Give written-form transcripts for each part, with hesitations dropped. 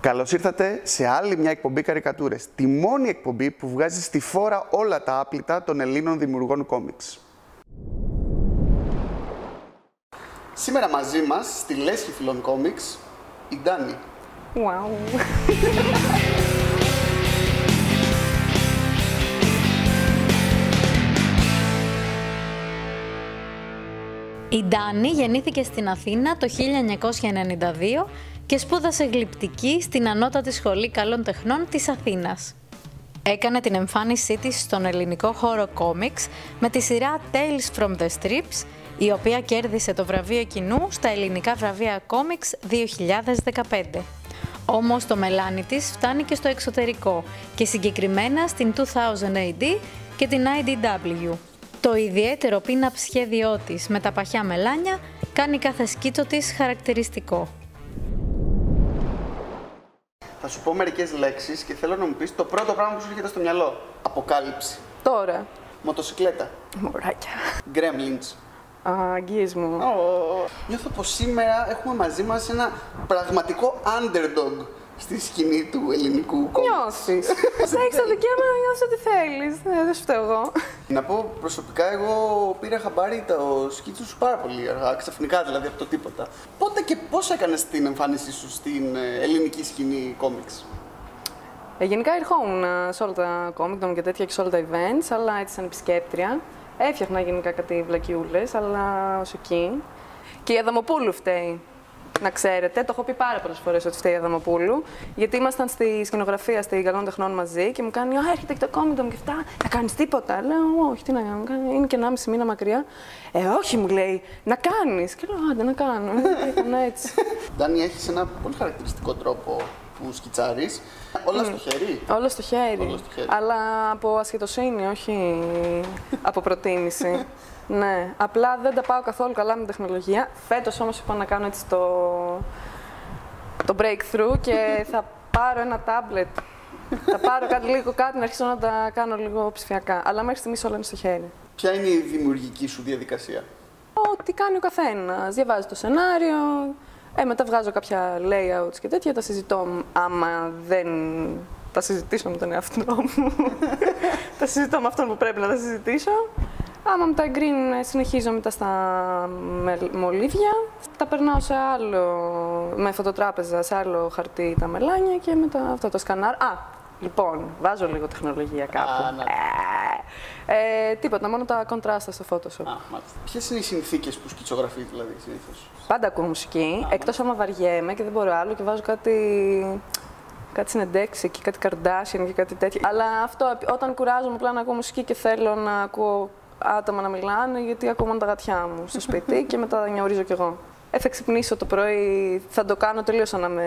Καλώς ήρθατε σε άλλη μια εκπομπή Καρικατούρες. Τη μόνη εκπομπή που βγάζει στη φόρα όλα τα άπλυτα των Ελλήνων δημιουργών κόμιξ. Σήμερα μαζί μας, στη λέσχη φιλών κόμιξ, η Ντάνη. Wow. Η Ντάνη γεννήθηκε στην Αθήνα το 1992 και σπούδασε γλυπτική στην Ανώτατη Σχολή Καλών Τεχνών της Αθήνας. Έκανε την εμφάνισή της στον ελληνικό χώρο κόμιξ με τη σειρά Tales from the Strips, η οποία κέρδισε το βραβείο κοινού στα ελληνικά βραβεία κόμιξ 2015. Όμως το μελάνι της φτάνει και στο εξωτερικό και συγκεκριμένα στην 2000 AD και την IDW. Το ιδιαίτερο pin-up σχέδιό της με τα παχιά μελάνια κάνει κάθε σκίτσο της χαρακτηριστικό. Θα σου πω μερικές λέξεις και θέλω να μου πεις το πρώτο πράγμα που σου έρχεται στο μυαλό. Αποκάλυψη. Τώρα. Μοτοσικλέτα. Μωράκια. Gremlins. Αγγείς μου. Νιώθω πως σήμερα έχουμε μαζί μας ένα πραγματικό underdog στη σκηνή του ελληνικού κόμιξ. Νιώθεις. Θα έχεις το δικαίωμα να νιώθεις ό,τι θέλεις. Δεν σου φταίω εγώ. Να πω προσωπικά, εγώ πήρα χαμπάρι το σκίτσο σου πάρα πολύ αργά, ξαφνικά δηλαδή από το τίποτα. Πότε και πώς έκανες την εμφάνισή σου στην ελληνική σκηνή κόμιξ? Γενικά ερχόμουν σε όλα τα κόμικ και τέτοια και σε όλα τα events, αλλά έτσι σαν επισκέπτρια. Έφτιαχνα γενικά κάτι βλακιούλες, αλλά ως εκεί. Και η Αδαμοπούλου φταίει. Να ξέρετε, το έχω πει πάρα πολλές φορές ότι φταίει η Αδαμοπούλου, γιατί ήμασταν στη σκηνογραφία στη Καλών Τεχνών μαζί και μου κάνει έρχεται και το κόμικ μου και αυτά, θα κάνεις τίποτα? Λέω, όχι, τι να κάνω, είναι και 1,5 μήνα μακριά. Όχι, μου λέει, να κάνεις. Και λέω, άντε να κάνω. Έκανα έτσι. Ντάνη, έχεις ένα πολύ χαρακτηριστικό τρόπο που σκιτσάρεις. Όλα στο χέρι. Όλα στο χέρι. Αλλά από ασχετοσύνη, όχι από προτίμηση. Ναι, απλά δεν τα πάω καθόλου καλά με την τεχνολογία. Φέτος όμως είπα να κάνω έτσι το breakthrough και θα πάρω ένα tablet. Θα πάρω κάτι να αρχίσω να τα κάνω λίγο ψηφιακά. Αλλά μέχρι στιγμής όλα είναι στο χέρι. Ποια είναι η δημιουργική σου διαδικασία? Τι κάνει ο καθένας. Διαβάζει το σενάριο, μετά βγάζω κάποια layouts και τέτοια, τα συζητώ άμα δεν τα συζητήσω με τον εαυτό μου. Τα συζητώ με αυτόν που πρέπει να τα συζητήσω. Άμα με τα εγκρίνουν, συνεχίζω μετά στα μολύβια. Τα περνάω σε με φωτοτράπεζα, σε άλλο χαρτί τα μελάνια και μετά αυτό το σκανάρ. Λοιπόν, βάζω λίγο τεχνολογία κάπου. Τίποτα, μόνο τα κοντράστα στο Photoshop. Ποιες είναι οι συνθήκες που σκητσογραφείς δηλαδή συνήθως? Πάντα ακούω μουσική, εκτός άμα βαριέμαι και δεν μπορώ άλλο και βάζω κάτι συνεντέξεις εκεί, κάτι Kardashian και κάτι τέτοιο. Αλλά αυτό, όταν κουράζομαι απλά να ακούω μουσική και θέλω να ακούω άτομα να μιλάνε, γιατί ακούω μόνο τα γατιά μου στο σπίτι και μετά νιαουρίζω κι εγώ. Θα ξυπνήσω το πρωί, θα το κάνω τελείως σαν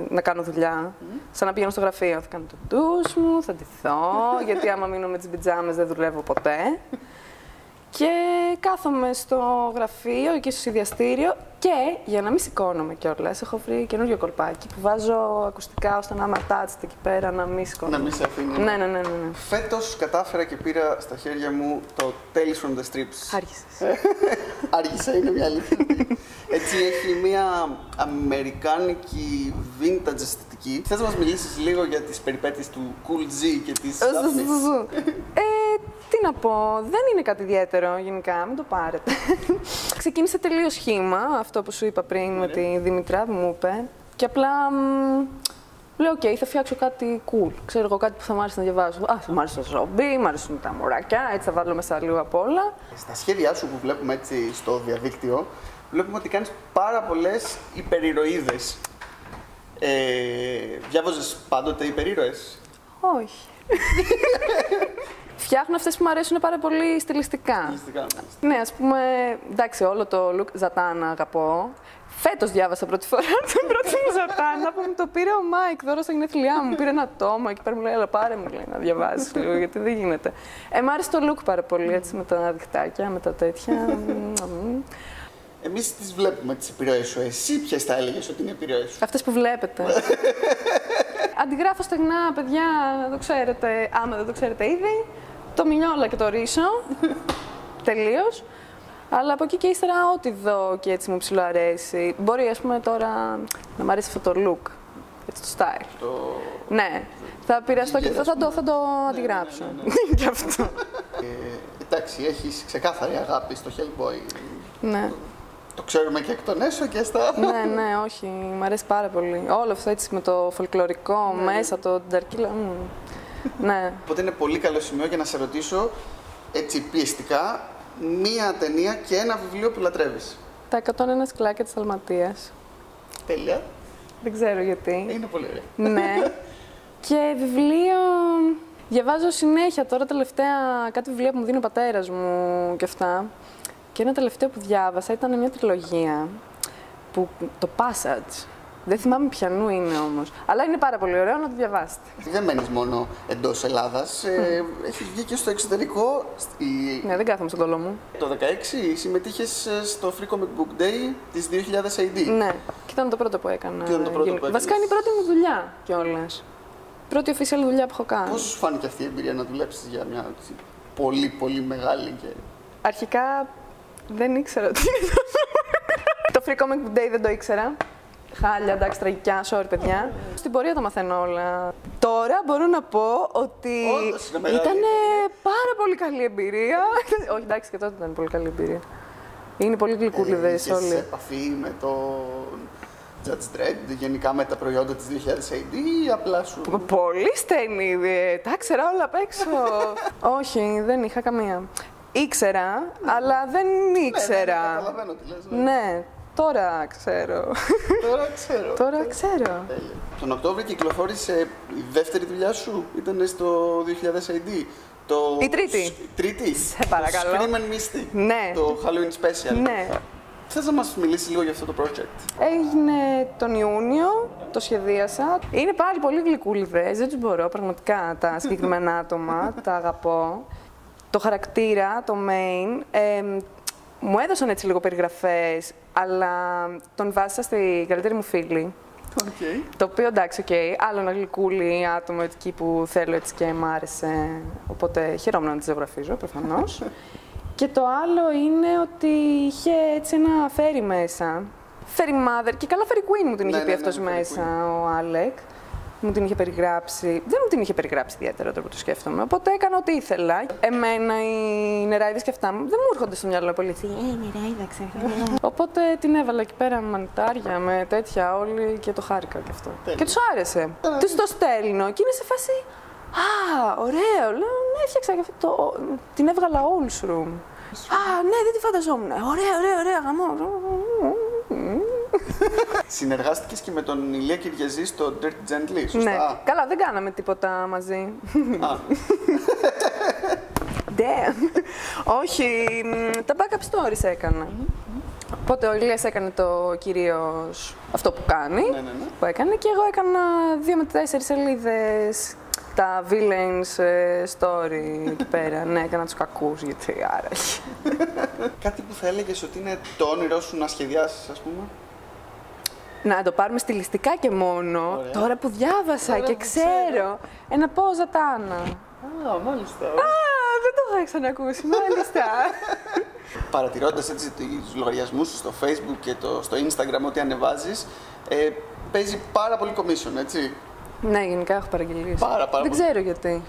να κάνω δουλειά. Σαν να πηγαίνω στο γραφείο. Θα κάνω το ντους μου, θα ντυθώ, γιατί άμα μείνω με τις πιτζάμες δεν δουλεύω ποτέ. Και κάθομαι στο γραφείο, εκεί στο συνδυαστήριο και για να μην σηκώνομαι κιόλας, έχω βρει καινούριο κολπάκι που βάζω ακουστικά ώστε να είμαι attached εκεί πέρα, να μην σηκώνομαι. Να μην σε αφήνει. Ναι. Φέτος κατάφερα και πήρα στα χέρια μου το Tales from the Strips. Άργησες. Άργησα, είναι μια αλήθεια. Έτσι έχει μια αμερικάνικη vintage αισθητική. Θες να μας μιλήσεις λίγο για τις περιπέτειες του Cool G και της Daphnis? Τι να πω, δεν είναι κάτι ιδιαίτερο γενικά, μην το πάρετε. Ξεκίνησε τελείως σχήμα, αυτό που σου είπα πριν με τη Δήμητρα που μου είπε. Και απλά λέω, θα φτιάξω κάτι cool. Ξέρω εγώ κάτι που θα μ' άρεσε να διαβάσω. Μου άρεσε το ζόμπι, μου άρεσουν τα μωράκια, έτσι θα βάλω μέσα λίγο απ' όλα. Στα σχέδιά σου που βλέπουμε έτσι στο διαδίκτυο, βλέπουμε ότι κάνεις πάρα πολλές υπερηρωίδες. Διάβαζες πάντοτε υπερήρωες? Όχι. Φτιάχνω αυτές που μου αρέσουν πάρα πολύ στιλιστικά. Ναι, ας πούμε, εντάξει, όλο το look Ζατάνα αγαπώ. Φέτος διάβασα πρώτη φορά τον πρώτο μου Ζατάνα που μου το πήρε ο Μάικ δώρο στα γενέθλιά μου. Πήρε ένα τόμο και πέρα μου λέει, έλα πάρε μου λέει, να διαβάσεις λίγο, γιατί δεν γίνεται. Μ' άρεσε το look πάρα πολύ, έτσι, με τα διχτάκια, με τα τέτοια. Εμείς τις βλέπουμε τις επιρροές σου. Εσύ ποιες θα έλεγες ότι είναι επιρροές σου? Αυτές που βλέπετε. Αντιγράφω στεγνά, παιδιά, να το ξέρετε, άμα δεν το ξέρετε ήδη. Το Μινιόλα και το Ρίσο. Τελείως. Αλλά από εκεί και ύστερα, ό,τι δω και έτσι μου ψιλοαρέσει. Μπορεί, ας πούμε, τώρα να μ' αρέσει αυτό το look. στο style. Το... Ναι, θα πειραστώ και θα το αντιγράψω. Γι' αυτό. Εντάξει, έχεις ξεκάθαρη αγάπη στο Hellboy. Ναι. Το ξέρουμε και εκ των έσω και στα... Ναι, όχι, μου αρέσει πάρα πολύ. Όλο αυτό έτσι με το φολκλωρικό μέσα, το νταρκίλα. Ναι. Οπότε είναι πολύ καλό σημείο για να σε ρωτήσω, έτσι πιεστικά, μία ταινία και ένα βιβλίο που λατρεύεις. Τα 101 σκυλάκια της Δαλματίας. Τέλεια. Δεν ξέρω γιατί. Είναι πολύ ωραία. Ναι. Και βιβλίο... Διαβάζω συνέχεια τώρα τελευταία κάτι βιβλία που μου δίνει ο πατέρας μου και αυτά. Και ένα τελευταίο που διάβασα ήταν μια τριλογία, το Passage. Δεν θυμάμαι ποιανού είναι όμως. Αλλά είναι πάρα πολύ ωραίο να το διαβάσετε. Δεν μένεις μόνο εντός Ελλάδας. Έχεις βγει και στο εξωτερικό. Ναι, δεν κάθομαι στον κόλλο μου. Το 2016 συμμετείχες στο Free Comic Book Day της 2000 AD. Ναι, και ήταν το πρώτο που έκανα. Βασικά είναι η πρώτη μου δουλειά κιόλας. Πρώτη official δουλειά που έχω κάνει. Πώς σου φάνηκε αυτή η εμπειρία να δουλέψεις για μια πολύ πολύ μεγάλη και... Αρχικά δεν ήξερα τι είναι το Free Comic Book Day, δεν το ήξερα. Χάλια, εντάξει, τραγικιά, sorry παιδιά. Στην πορεία τα μαθαίνω όλα. Τώρα μπορώ να πω ότι ήταν πάρα πολύ καλή εμπειρία. Όχι, εντάξει, και τότε ήταν πολύ καλή εμπειρία. Είναι πολύ γλυκούλιδες όλοι. Σε επαφή με τον Judge Dredd, γενικά με τα προϊόντα της 2000 AD ή απλά σου... Πολύ στενή, τα ξέρα όλα απ' έξω. Όχι, δεν είχα καμία. Ήξερα, αλλά δεν ήξερα. Ναι, καταλαβαίνω τι λες. Ναι, τώρα ξέρω. Τώρα ξέρω. Τον Οκτώβριο κυκλοφόρησε η δεύτερη δουλειά σου, ήταν στο 2000 AD. Η τρίτη. Τρίτη. Σε παρακαλώ. Το Scream and Misty. Ναι. Το Halloween Special. Ναι. Θες να μας μιλήσεις λίγο για αυτό το project? Έγινε τον Ιούνιο, το σχεδίασα. Είναι πάλι πολύ γλυκούλιδες, δεν τους μπορώ πραγματικά τα συγκεκριμένα άτομα, τα αγαπώ. Το χαρακτήρα, το main, μου έδωσαν έτσι λίγο περιγραφές, αλλά τον βάζα στη καλύτερη μου φίλη. Okay. Το οποίο εντάξει, άλλο ένα γλυκούλι άτομο εκεί που θέλω έτσι και μ' άρεσε, οπότε χαιρόμουν να τη ζωγραφίζω προφανώς. Και το άλλο είναι ότι είχε έτσι ένα fairy μέσα. Fairy mother και καλά fairy queen μου την είχε πει αυτός μέσα, ο Άλεκ. Μου την είχε περιγράψει. Δεν μου την είχε περιγράψει ιδιαίτερα τώρα που το σκέφτομαι. Οπότε έκανα ό,τι ήθελα. Εμένα οι νεράιδες και αυτά δεν μου έρχονται στο μυαλό πολύ. Νεράιδα, ξέρω. Οπότε την έβαλα εκεί πέρα με μανιτάρια, με τέτοια όλοι και το χάρηκα και αυτό. Και τους άρεσε. Τους το στέλνω και είναι σε φάση. Α, ωραίο. Λέω, ναι, έφτιαξα και αυτό. Την έβγαλα όλους room. Α, ναι, δεν τη φανταζόμουν. Ωραία, γαμό. Συνεργάστηκες και με τον Ηλία Κυριαζή στο Dirty Gently, σωστά? Ναι. Καλά, δεν κάναμε τίποτα μαζί. Damn. Όχι, τα backup stories έκανα. Οπότε ο Ηλίας έκανε το κυρίως αυτό που κάνει, που έκανε, και εγώ έκανα 2 με 4 σελίδες τα villains story εκεί πέρα. Ναι, έκανα τους κακούς, γιατί άραγε. Κάτι που θα έλεγες ότι είναι το όνειρό σου να σχεδιάσεις, ας πούμε? Να το πάρουμε στιλιστικά και μόνο. Ωραία. Τώρα που διάβασα και ξέρω. Ένα πόζα τάνα. Α, μάλιστα. Α, δεν το είχα ξανακούσει, μάλιστα. Παρατηρώντας έτσι τους λογαριασμούς σου στο Facebook και στο Instagram, ό,τι ανεβάζεις, παίζει πάρα πολύ commission, έτσι? Ναι, γενικά έχω παραγγελίες. Πάρα δεν ξέρω γιατί.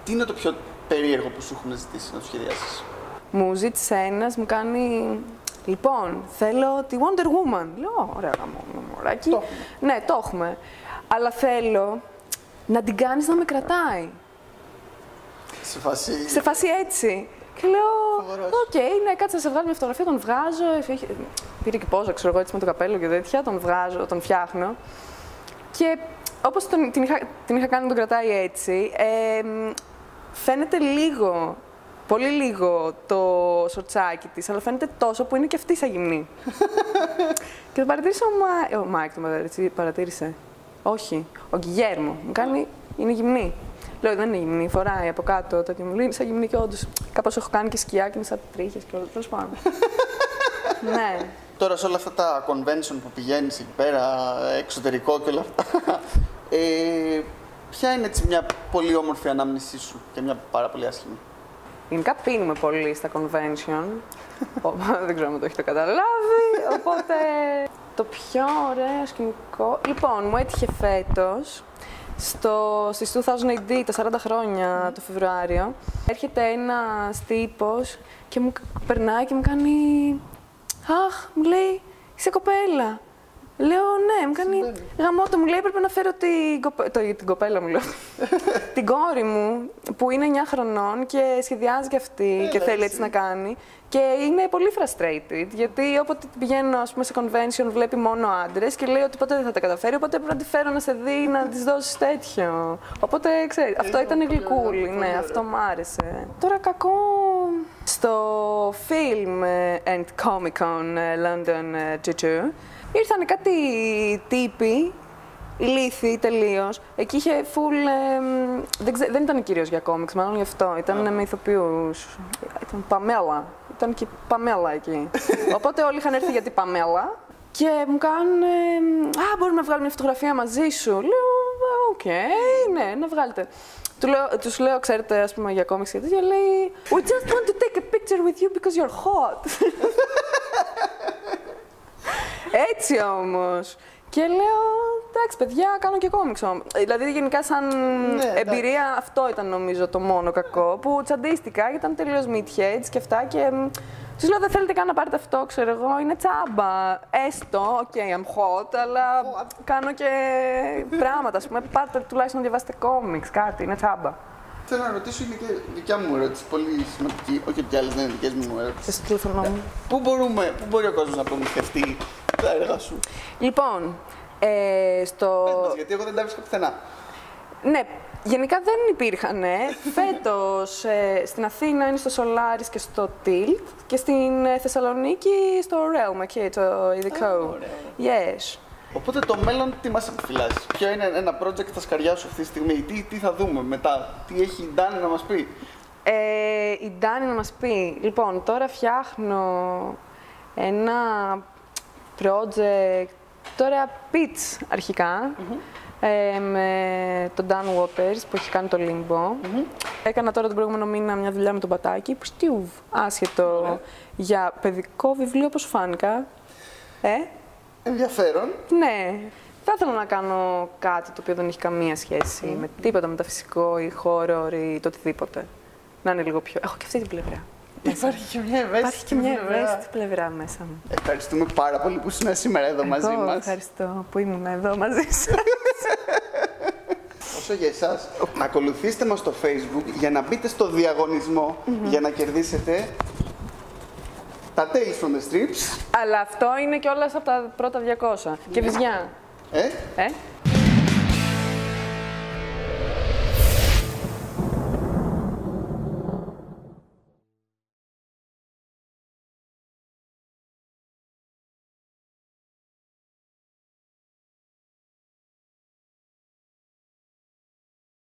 Τι είναι το πιο περίεργο που σου έχουν ζητήσει να το σχεδιάσεις? Μου ζήτησε ένας, μου κάνει... Λοιπόν, θέλω τη Wonder Woman. Λέω, ωραία, μωράκι. Ναι, το έχουμε. Αλλά θέλω να την κάνεις να με κρατάει. Σε φάση έτσι. Και λέω, οκ, ναι, κάτσε να σε βγάλω μια φωτογραφία, τον βγάζω. Πήρε και πόζα, ξέρω εγώ, έτσι με το καπέλο και τέτοια. Τον βγάζω, τον φτιάχνω. Και όπως την είχα κάνει να τον κρατάει έτσι, φαίνεται λίγο. Πολύ λίγο το σορτσάκι της, αλλά φαίνεται τόσο που είναι και αυτή σαν γυμνή. Και το παρατήρησε ο Μάικ, το παρατήρησε. Όχι, ο Γκιγέρμο. Μου κάνει, είναι γυμνή. Λέω, δεν είναι γυμνή, φοράει από κάτω τέτοιο. Μου λέει, σαν γυμνή και όντως. Κάπως έχω κάνει και σκιά και είναι σαν τρίχες και όλα. Τέλος πάντων. Ναι. Τώρα σε όλα αυτά τα convention που πηγαίνεις εκεί πέρα, εξωτερικό και όλα αυτά, ποια είναι έτσι μια πολύ όμορφη ανάμνησή σου και μια πάρα πολύ άσχημη? Γενικά πίνουμε πολύ στα convention. Δεν ξέρω αν το έχετε καταλάβει, οπότε Το πιο ωραίο σκηνικό. Λοιπόν, μου έτυχε φέτος, στις 2000 AD, τα 40 χρόνια το Φεβρουάριο, έρχεται ένας τύπος και μου περνάει και μου κάνει «Αχ», μου λέει, «είσαι κοπέλα». Λέω «Ναι», μου κάνει «Γαμώτο», μου λέει, «Έπρεπε να φέρω την κοπέλα μου», λέω. Την κόρη μου, που είναι 9 χρονών και σχεδιάζει και αυτή και θέλει έτσι να κάνει. Και είναι πολύ frustrated, γιατί όποτε πηγαίνω, ας πούμε, σε convention, βλέπει μόνο άντρες και λέει ότι ποτέ δεν θα τα καταφέρει, οπότε πρέπει να τη φέρω να σε δει, να της δώσεις τέτοιο. Οπότε, ξέρεις, αυτό ήταν γλυκούλη, ναι, αυτό μ' άρεσε. Τώρα κακό, στο Film and Comic Con London Juju, ήρθαν κάτι τύποι, ηλίθιοι τελείως. Εκεί είχε full. Δεν ήταν κυρίως για κόμιξ, μάλλον γι' αυτό. Ήταν με ηθοποιούς. Ήταν Παμέλα. Ήταν και Παμέλα εκεί. Οπότε όλοι είχαν έρθει για την Παμέλα και μου κάνουν. «Α, μπορούμε να βγάλουμε μια φωτογραφία μαζί σου». Λέω «Οκ, ναι, να βγάλετε». Τους λέω, ξέρετε, ας πούμε, για κόμιξ και τέτοια, λέει «We just want to take a picture with you because you're hot». Έτσι όμως. Και λέω, εντάξει παιδιά, κάνω και κόμιξ. Δηλαδή γενικά σαν εμπειρία αυτό ήταν νομίζω το μόνο κακό, που τσαντίστηκα γιατί ήταν τελείως meatheads και αυτά και τους λέω δεν θέλετε καν να πάρετε αυτό, ξέρω εγώ, είναι τσάμπα. Έστω, I'm hot, αλλά κάνω και πράγματα, ας πούμε, πάρτε τουλάχιστον να διαβάσετε κόμιξ, κάτι, είναι τσάμπα. Θέλω να ρωτήσω, είναι και δικιά μου ερώτηση, πολύ σημαντική, όχι ότι άλλες δεν είναι δικές μου ερωτήσεις. Στο τηλέφωνο μου. Πού μπορεί ο κόσμος να προμηθευτεί τα έργα σου? Λοιπόν, Πες μας, γιατί εγώ δεν τα βρίσκα πουθενά. Ναι, γενικά δεν υπήρχαν. Φέτος στην Αθήνα είναι στο Solaris και στο Tilt και στην Θεσσαλονίκη στο Realm, εκεί το ειδικό. Yes. Οπότε το μέλλον τι μας επιφυλάσσει? Ποιο είναι ένα project στα σκαριά σου αυτή τη στιγμή? Τι θα δούμε μετά? Τι έχει η Ντάνη να μας πει? Η Ντάνη να μας πει. Λοιπόν, τώρα φτιάχνω ένα project, τώρα pitch αρχικά, με τον Dan Waters που έχει κάνει το Limbo. Έκανα τώρα τον προηγούμενο μήνα μια δουλειά με τον Πατάκη, που στιούβ, άσχετο, για παιδικό βιβλίο, όπως φάνηκα. Ενδιαφέρον. Ναι. Θα ήθελα να κάνω κάτι το οποίο δεν έχει καμία σχέση με τίποτα μεταφυσικό ή horror ή το οτιδήποτε. Να είναι λίγο πιο. Έχω και αυτή την πλευρά. Υπάρχει και μια ευαίσθητη πλευρά μέσα μου. Ευχαριστούμε πάρα πολύ που ήσουν σήμερα εδώ μαζί μας. Ευχαριστώ που ήμουν εδώ μαζί σας. Όσο για εσάς, ακολουθήστε μας στο Facebook για να μπείτε στο διαγωνισμό για να κερδίσετε τα Tales from the Strips. Αλλά αυτό είναι κιόλας από τα πρώτα 200. Και βυζιά.